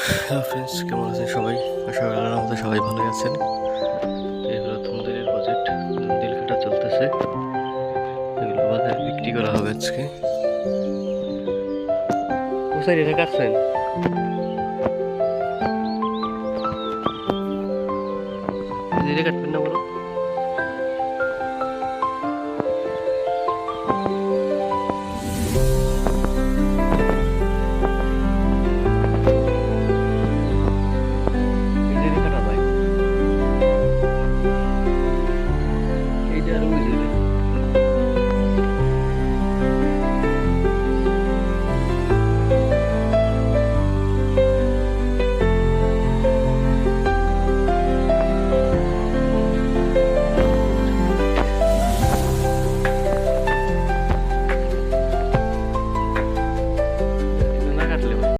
Hello friends, কেমন আছেন সবাই? আশা করি আল্লাহর রহমতে সবাই ভালোই আছেন। এই হলো ধুমদিলের প্রজেক্ট, ধুমদিল কাটা চলতেছে। এগুলো বাজারে বিক্রি করা হবে আজকে। কোথায় রেখে কাটছেন? রেখে কাটবেন না বলো।